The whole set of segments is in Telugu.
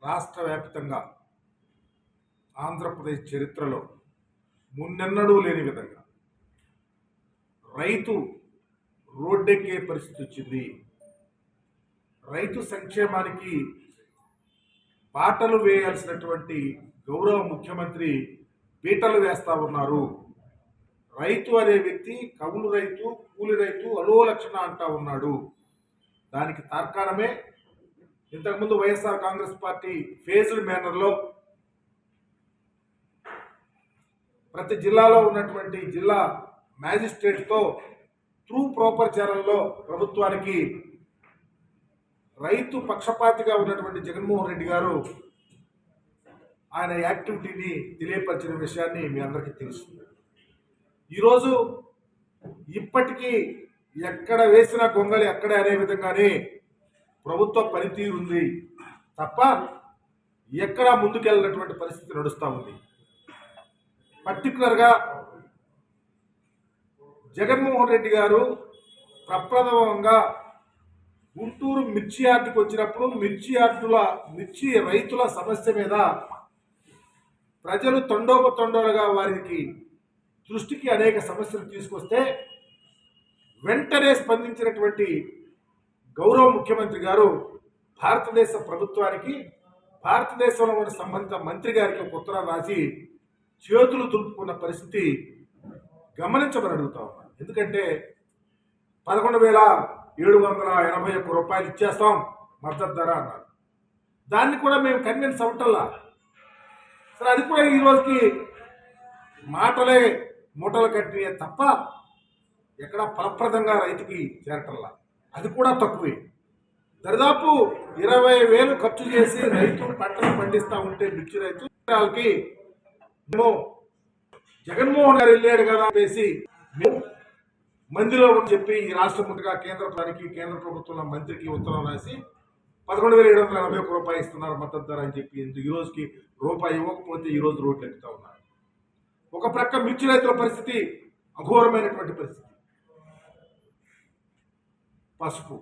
రాష్ట్ర వ్యాప్తంగా ఆంధ్రప్రదేశ్ చరిత్రలో మున్నెన్నడూ లేని విధంగా రైతు రోడ్డెక్కే పరిస్థితి వచ్చింది. రైతు సంక్షేమానికి బాటలు వేయాల్సినటువంటి గౌరవ ముఖ్యమంత్రి పీటలు వేస్తా ఉన్నారు. రైతు అనే వ్యక్తి కౌలు రైతు, కూలి రైతు, అలో లక్షణ అంటా ఉన్నాడు. దానికి తార్కాణమే ఇంతకుముందు వైఎస్ఆర్ కాంగ్రెస్ పార్టీ ఫేజ్డ్ మేనర్లో ప్రతి జిల్లాలో ఉన్నటువంటి జిల్లా మ్యాజిస్ట్రేట్తో త్రూ ప్రాపర్ ఛానల్లో ప్రభుత్వానికి రైతు పక్షపాతిగా ఉన్నటువంటి జగన్మోహన్ రెడ్డి గారు ఆయన యాక్టివిటీని తెలియపరిచిన విషయాన్ని మీ అందరికీ తెలుసు. ఈరోజు ఇప్పటికీ ఎక్కడ వేసిన గొంగళి అక్కడే అనే విధంగానే ప్రభుత్వ పనితీరు ఉంది తప్ప ఎక్కడా ముందుకెళ్ళినటువంటి పరిస్థితి నడుస్తూ ఉంది. పర్టికులర్గా జగన్మోహన్ రెడ్డి గారు ప్రప్రథమంగా గుంటూరు మిర్చి యార్డుకు వచ్చినప్పుడు మిర్చి రైతుల సమస్య మీద ప్రజలు తండోపతండోలుగా వారికి దృష్టికి అనేక సమస్యలు తీసుకొస్తే వెంటనే స్పందించినటువంటి గౌరవ ముఖ్యమంత్రి గారు భారతదేశ ప్రభుత్వానికి, భారతదేశంలో ఉన్న సంబంధిత మంత్రి గారికి ఒక ఉత్తరం రాసి చేతులు దులుపుకున్న పరిస్థితి గమనించమని అడుగుతా ఉన్నాను. ఎందుకంటే 11,781 రూపాయలు ఇచ్చేస్తాం మద్దతు ధర అన్నారు. దాన్ని కూడా మేము కన్విన్స్ అవటల్లా. సరే, అది కూడా ఈ రోజుకి మాటలే మూటలు కట్టినే తప్ప ఎక్కడ ఫలప్రదంగా రైతుకి చేరటల్లా. అది కూడా తక్కువే. దాదాపు 20,000 ఖర్చు చేసి రైతు పంటలు పండిస్తూ ఉంటే మిర్చి రైతులకి జగన్మోహన్ గారు వెళ్ళాడు కదా చెప్పేసి మందిలో చెప్పి ఈ రాష్ట్ర ముట్టుగా కేంద్ర ప్రభుత్వంలో మంత్రికి ఉత్తరం రాసి 11,781 రూపాయలు ఇస్తున్నారు మద్దతు ధర అని చెప్పి ఈ రోజుకి రూపాయి ఇవ్వకపోతే ఈ రోజు రోడ్లు ఎక్కుతా ఉన్నారు. ఒక ప్రక్క మిర్చి రైతుల పరిస్థితి అఘోరమైనటువంటి పరిస్థితి. పసుపు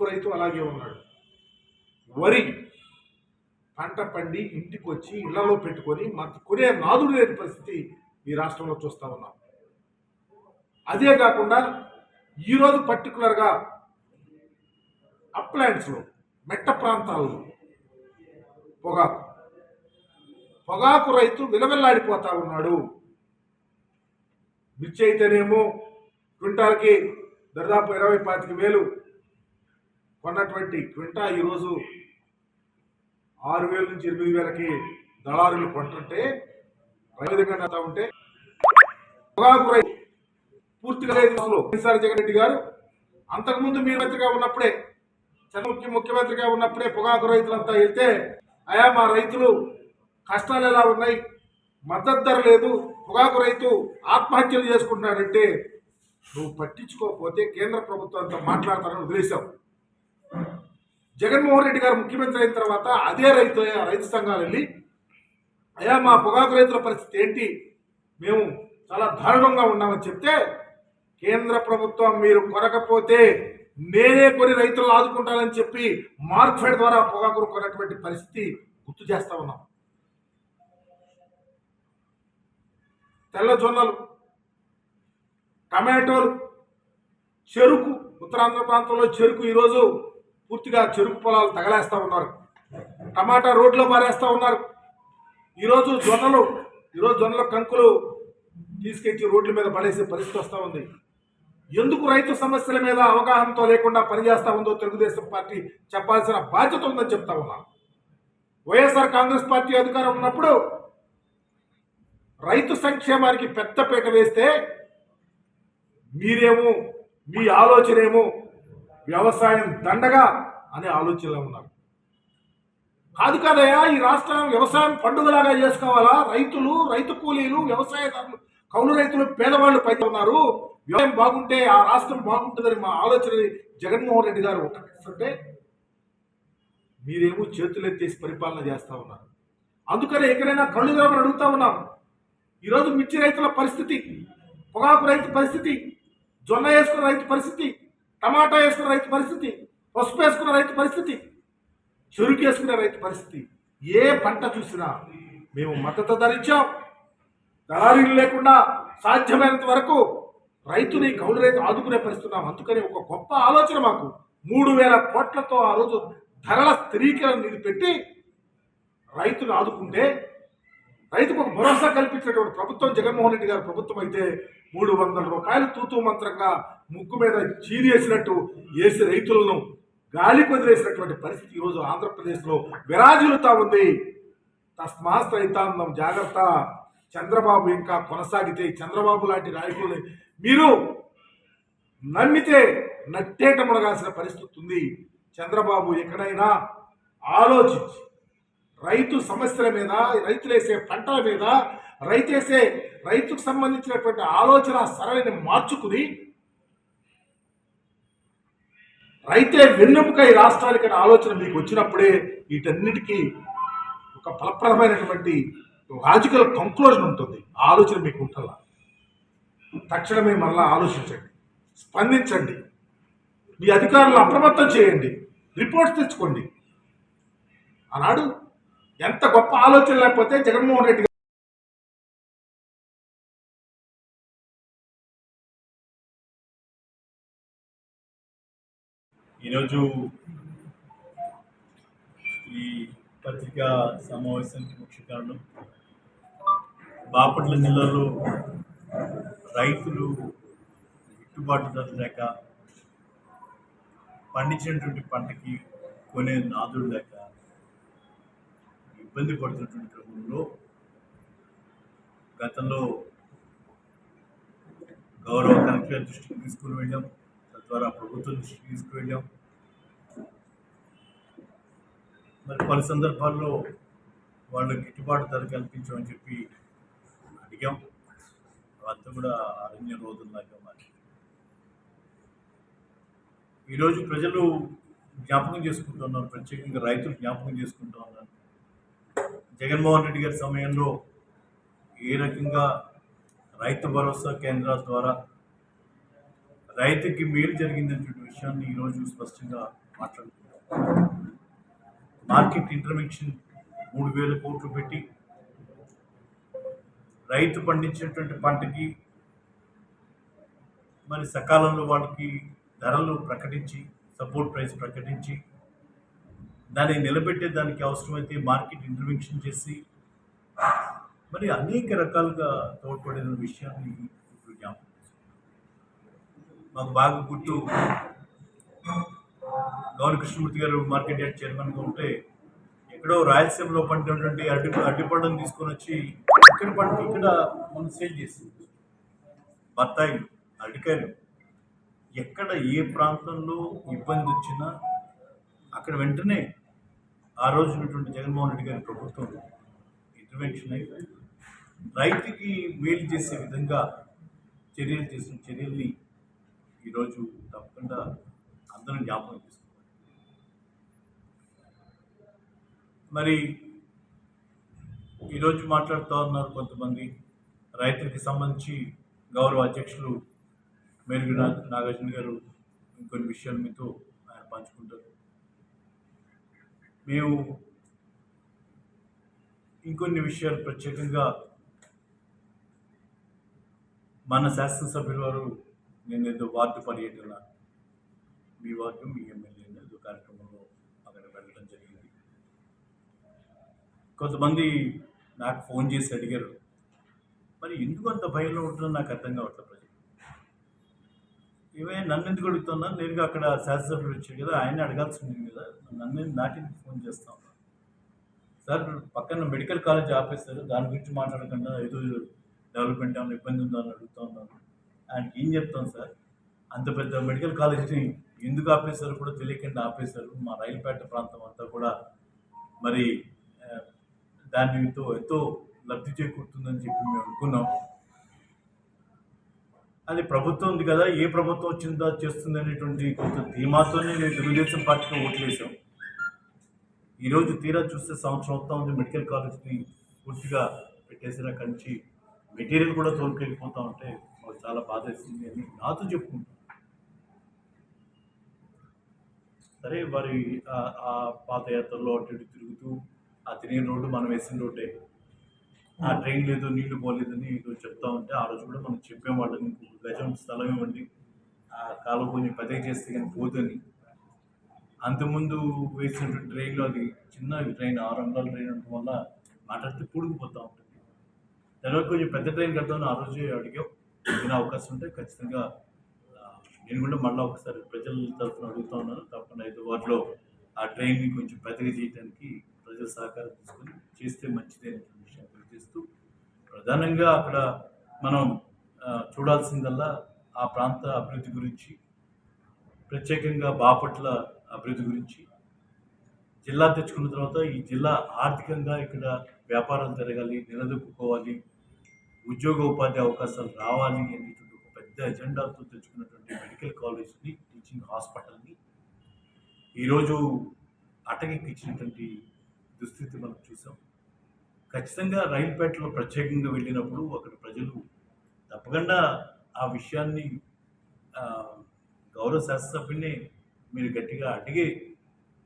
రైతు అలాగే ఉన్నాడు. వరి పంట పండి ఇంటికి వచ్చి ఇళ్లలో పెట్టుకొని కొనే నాదుడు లేని పరిస్థితి ఈ రాష్ట్రంలో చూస్తూ ఉన్నాం. అదే కాకుండా ఈరోజు పర్టికులర్గా అప్లాండ్స్లో మెట్ట ప్రాంతాల్లో పొగాకు రైతు విలవిల్లాడిపోతా ఉన్నాడు. మిర్చి అయితేనేమో క్వింటాల్కి దాదాపు 20,000-25,000 కొన్నటువంటి క్వింటా ఈరోజు 6,000 నుంచి 8,000కి దళారులు కొంటుంటే విధంగా ఉంటే పొగాకు రైతు పూర్తిగా వైఎస్ఆర్ జగన్ రెడ్డి గారు అంతకుముందు మీరు మంత్రిగా ఉన్నప్పుడే, ముఖ్యమంత్రిగా ఉన్నప్పుడే పొగాకు రైతులంతా వెళ్తే అయా మా రైతులు కష్టాలు ఎలా ఉన్నాయి, మద్దతు ధర లేదు, పొగాకు రైతు ఆత్మహత్యలు చేసుకుంటున్నాడంటే నువ్వు పట్టించుకోకపోతే కేంద్ర ప్రభుత్వంతో మాట్లాడతానని వదిలేశావు. జగన్మోహన్ రెడ్డి గారు ముఖ్యమంత్రి అయిన తర్వాత అదే రైతు సంఘాలు వెళ్ళి అయా మా పొగాకు రైతుల పరిస్థితి ఏంటి, మేము చాలా దారుణంగా ఉన్నామని చెప్తే కేంద్ర ప్రభుత్వం మీరు కొనకపోతే నేనే కొని రైతులను ఆదుకుంటానని చెప్పి మార్క్ఫెడ్ ద్వారా పొగాకును కొన్నటువంటి పరిస్థితి గుర్తు చేస్తా ఉన్నాం. తెల్ల జొన్నలు, టమాటోలు, చెరుకు, ఉత్తరాంధ్ర ప్రాంతంలో చెరుకు ఈరోజు పూర్తిగా చెరుకు పొలాలు తగలేస్తూ ఉన్నారు. టమాటా రోడ్లో పారేస్తూ ఉన్నారు. ఈరోజు జొన్నల కంకులు తీసుకెచ్చి రోడ్ల మీద పడేసే పరిస్థితి వస్తూ ఉంది. ఎందుకు రైతు సమస్యల మీద అవగాహనతో లేకుండా పనిచేస్తూ ఉందో తెలుగుదేశం పార్టీ చెప్పాల్సిన బాధ్యత ఉందని చెప్తా ఉన్నాం. వైఎస్ఆర్ కాంగ్రెస్ పార్టీ అధికారం ఉన్నప్పుడు రైతు సంక్షేమానికి పెద్దపీట వేస్తే మీరేమో మీ ఆలోచన ఏమో వ్యవసాయం దండగా అనే ఆలోచనలో ఉన్నారు. కాదయా, ఈ రాష్ట్రం వ్యవసాయం పండుగలాగా చేసుకోవాలా? రైతు కూలీలు, వ్యవసాయదారులు, కౌలు రైతులు, పేదవాళ్ళు పైన ఉన్నారు. వ్యవసాయం బాగుంటే ఆ రాష్ట్రం బాగుంటుందని మా ఆలోచన జగన్మోహన్ రెడ్డి గారు ఒకటే మీరేమో చేతులెత్తేసి పరిపాలన చేస్తూ ఉన్నారు. అందుకనే ఎక్కడైనా కళ్ళు తెరవని అడుగుతా ఉన్నాం. ఈరోజు మిర్చి రైతుల పరిస్థితి, పొగాకు రైతు పరిస్థితి, జొన్న వేసుకున్న రైతు పరిస్థితి, టమాటా వేసుకున్న రైతు పరిస్థితి, పసుపు వేసుకున్న రైతు పరిస్థితి చురుకేసుకునే రైతు పరిస్థితి. ఏ పంట చూసినా మేము మద్దతు ధరించాం. దళారీలు లేకుండా సాధ్యమైనంత వరకు రైతుని కౌలు రైతు ఆదుకునే పరిస్థితున్నాం. అందుకని ఒక గొప్ప ఆలోచన మాకు 3,000 కోట్లతో ఆ రోజు ధరల స్థిరీకరణ నిధి పెట్టి రైతును ఆదుకుంటే, రైతుకు ఒక భరోసా కల్పించినటువంటి ప్రభుత్వం జగన్మోహన్ రెడ్డి గారి ప్రభుత్వం అయితే 300 రూపాయలు తూతూ మంత్రంగా ముక్కు మీద చీరేసినట్టు వేసి రైతులను గాలికి వదిలేసినటువంటి పరిస్థితి ఈరోజు ఆంధ్రప్రదేశ్లో విరాజిల్లుతా ఉంది. తస్మాత్ రైతాంగం జాగ్రత్త. చంద్రబాబు ఇంకా కొనసాగితే, చంద్రబాబు లాంటి నాయకుల్ని మీరు నమ్మితే నట్టేట మునగాల్సిన పరిస్థితి ఉంది. చంద్రబాబు ఎక్కడైనా ఆలోచించి రైతు సమస్యల మీద, రైతులేసే పంటల మీద, రైతుకు సంబంధించినటువంటి ఆలోచన సరళిని మార్చుకుని రైతే వెన్నెముక ఈ రాష్ట్రానికి ఆలోచన మీకు వచ్చినప్పుడే వీటన్నిటికీ ఒక ఫలప్రదమైనటువంటి లాజికల్ కంక్లూజన్ ఉంటుంది. ఆ ఆలోచన మీకు ఉంటుందా? తక్షణమే మరలా ఆలోచించండి, స్పందించండి, మీ అధికారులను అప్రమత్తం చేయండి, రిపోర్ట్స్ తెచ్చుకోండి. ఆనాడు ఎంత గొప్ప ఆలోచన లేకపోతే జగన్మోహన్ రెడ్డి ఈరోజు ఈ పత్రికా సమావేశానికి ముఖ్య కారణం బాపట్ల జిల్లాలో రైతులు గిట్టుబాటు ధర లేక, పండించినటువంటి పంటకి కొనే నాదుడు లేక ఇబ్బంది పడుతున్నటువంటి క్రమంలో గతంలో గౌరవ కలెక్టర్ దృష్టికి తీసుకుని వెళ్ళాం, తద్వారా ప్రభుత్వం దృష్టికి తీసుకువెళ్ళాం. మరి పలు సందర్భాల్లో వాళ్ళు గిట్టుబాటు ధర కల్పించమని చెప్పి అడిగాం. అంతా కూడా అరణ్య రోజుల్లాగా మరి ఈరోజు ప్రజలు జ్ఞాపకం చేసుకుంటున్నారు, ప్రత్యేకంగా రైతులు జ్ఞాపకం చేసుకుంటూ ఉన్నారు. జగన్మోహన్ రెడ్డి గారి సమయంలో ఏ రకంగా రైతు భరోసా కేంద్రాల ద్వారా రైతుకి మేలు జరిగిందనే విషయాన్ని ఈరోజు స్పష్టంగా మాట్లాడుతున్నారు. మార్కెట్ ఇంటర్వెన్షన్ 3,000 కోట్లు పెట్టి రైతు పండించినటువంటి పంటకి మరి సకాలంలో వాళ్ళకి ధరలు ప్రకటించి, సపోర్ట్ ప్రైస్ ప్రకటించి, దాన్ని నిలబెట్టే దానికి అవసరమైతే మార్కెట్ ఇంటర్వెన్షన్ చేసి మరి అనేక రకాలుగా తోడ్పడిన విషయాన్ని ఇప్పుడు జ్ఞాపకం. మాకు బాగా గుర్తు, గౌరీ కృష్ణమూర్తి గారు మార్కెట్ యార్డ్ చైర్మన్గా ఉంటే ఎక్కడో రాయలసీమలో పండినటువంటి అరటిపళ్ళను తీసుకొని వచ్చి ఇక్కడ మనం సేల్ చేసింది. బత్తాయిలు, అరటికాయలు, ఎక్కడ ఏ ప్రాంతంలో ఇబ్బంది వచ్చినా అక్కడ వెంటనే ఆ రోజు ఉన్నటువంటి జగన్మోహన్ రెడ్డి గారి ప్రభుత్వం ఇంటర్వెన్షన్ అయి రైతుకి మేలు చేసే విధంగా చేసిన చర్యల్ని ఈరోజు తప్పకుండా అందరం జ్ఞాపకం చేసుకోవాలి. మరి ఈరోజు మాట్లాడుతూ ఉన్నారు కొంతమంది రైతులకి సంబంధించి. గౌరవ అధ్యక్షులు మేలుగు నాగార్జున గారు ఇంకొన్ని విషయాలు మీతో ఆయన పంచుకుంటారు. మేము ఇంకొన్ని విషయాలు ప్రత్యేకంగా మన శాసనసభ్యుల వారు నేనేదో వార్డు పర్యటన, మీ వార్డు మీ ఎమ్మెల్యే ఏదో కార్యక్రమంలో అక్కడ వెళ్ళడం జరిగింది. కొంతమంది నాకు ఫోన్ చేసి అడిగారు, మరి ఎందుకు అంత భయంలో ఉంటుందో నాకు అర్థం కావట్లేదు. ప్రజలు ఇవే నన్ను ఎందుకు అడుగుతున్నారు? నేరుగా అక్కడ శాసనసభ్యులు వచ్చారు కదా, ఆయన అడగాల్సి ఉంది కదా, నన్ను నాటికి ఫోన్ చేస్తా ఉన్నారు. సార్ పక్కన మెడికల్ కాలేజ్ ఆపేస్తారు, దాని గురించి మాట్లాడకుండా ఏదో డెవలప్మెంట్ ఏమైనా ఇబ్బంది ఉందో అని అడుగుతూ ఉన్నాను. ఆయనకి ఏం చెప్తాం సార్, అంత పెద్ద మెడికల్ కాలేజ్ని ఎందుకు ఆపేశారు కూడా తెలియకుండా ఆపేశారు. మా రైలుపేట ప్రాంతం అంతా కూడా మరి దానితో ఎంతో లబ్ధి చేకూరుతుందని చెప్పి మేము అనుకున్నాం. అది ప్రభుత్వం ఉంది కదా, ఏ ప్రభుత్వం వచ్చిందో చేస్తుంది అనేటువంటి కొంత ధీమాతోనే మేము తెలుగుదేశం పార్టీకి ఓట్లు వేసాం. ఈరోజు తీరా చూస్తే సంవత్సరం అవుతా ఉంది, మెడికల్ కాలేజ్ని పూర్తిగా పెట్టేసిన కంచి మెటీరియల్ కూడా తోలుకెళ్ళిపోతూ ఉంటే మాకు చాలా బాధ వేస్తుంది అని నాతో చెప్పుకుంటాం. సరే వారి ఆ పాదయాత్రలో అటు ఇటు తిరుగుతూ ఆ తిరిగిన రోడ్డు మనం వేసిన రోడ్డే, ఆ ట్రైన్ లేదు నీళ్లు పోలేదని ఏదో చెప్తా ఉంటే ఆ రోజు కూడా మనం చెప్పేవాళ్ళని ఇంకొక గజం స్థలం ఇవ్వండి, ఆ కాలువ కొంచెం పెద్దగా చేస్తే కానీ పోదని. అంతకుముందు వేసినటువంటి ట్రైన్లో అది చిన్న ట్రైన్ 6 అంగుళాల ట్రైన్ ఉండటం వల్ల మాట్లాడితే పూడుకుపోతూ ఉంటుంది. దానివల్ల కొంచెం పెద్ద ట్రైన్ కడతామని ఆ రోజే అడిగాం. ఏదైనా అవకాశం ఉంటే ఖచ్చితంగా ఆ, నేను కూడా మళ్ళీ ఒకసారి ప్రజల తరఫున అడుగుతా ఉన్నాను. తప్పకుండా హైదరాబాద్లో ఆ ట్రైన్ని కొంచెం పెద్దగా చేయడానికి ప్రజల సహకారం తీసుకొని చేస్తే మంచిది అనేటువంటి విషయం తెలియజేస్తూ, ప్రధానంగా అక్కడ మనం చూడాల్సిందల్లా ఆ ప్రాంత అభివృద్ధి గురించి, ప్రత్యేకంగా బాపట్ల అభివృద్ధి గురించి. జిల్లా తెచ్చుకున్న తర్వాత ఈ జిల్లా ఆర్థికంగా ఇక్కడ వ్యాపారాలు జరగాలి, నిలదొక్కుకోవాలి, ఉద్యోగ ఉపాధి అవకాశాలు రావాలి అనేటువంటి ఒక పెద్ద ఎజెండాతో తెచ్చుకున్నటువంటి మెడికల్ కాలేజ్ని, టీచింగ్ హాస్పిటల్ని ఈరోజు అటకెక్కించినటువంటి దుస్థితి మనం చూసాం. ఖచ్చితంగా రైల్పేటలో ప్రత్యేకంగా వెళ్ళినప్పుడు అక్కడ ప్రజలు తప్పకుండా ఆ విషయాన్ని ఆ, గౌరవ శాసనసభ్యుని మీరు గట్టిగా అడిగి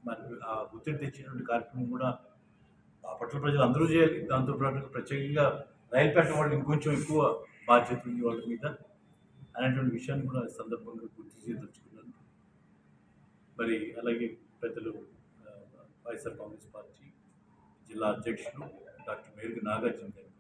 మరి ఆ ఒత్తిడి తెచ్చినటువంటి కార్యక్రమం కూడా బాపట్ల ప్రజలు అందరూ చేయాలి. దాంతోపాటు ప్రత్యేకంగా రైల్పేట వాళ్ళు ఇంకొంచెం ఎక్కువ బాధ్యత ఉంది వాళ్ళ మీద అనేటువంటి విషయాన్ని కూడా ఈ సందర్భంగా గుర్తు చేయదలుచుకున్నాను. మరి అలాగే పెద్దలు వైఎస్ఆర్ కాంగ్రెస్ పార్టీ జిల్లా అధ్యక్షులు డాక్టర్ మేరుగు నాగార్జున గారు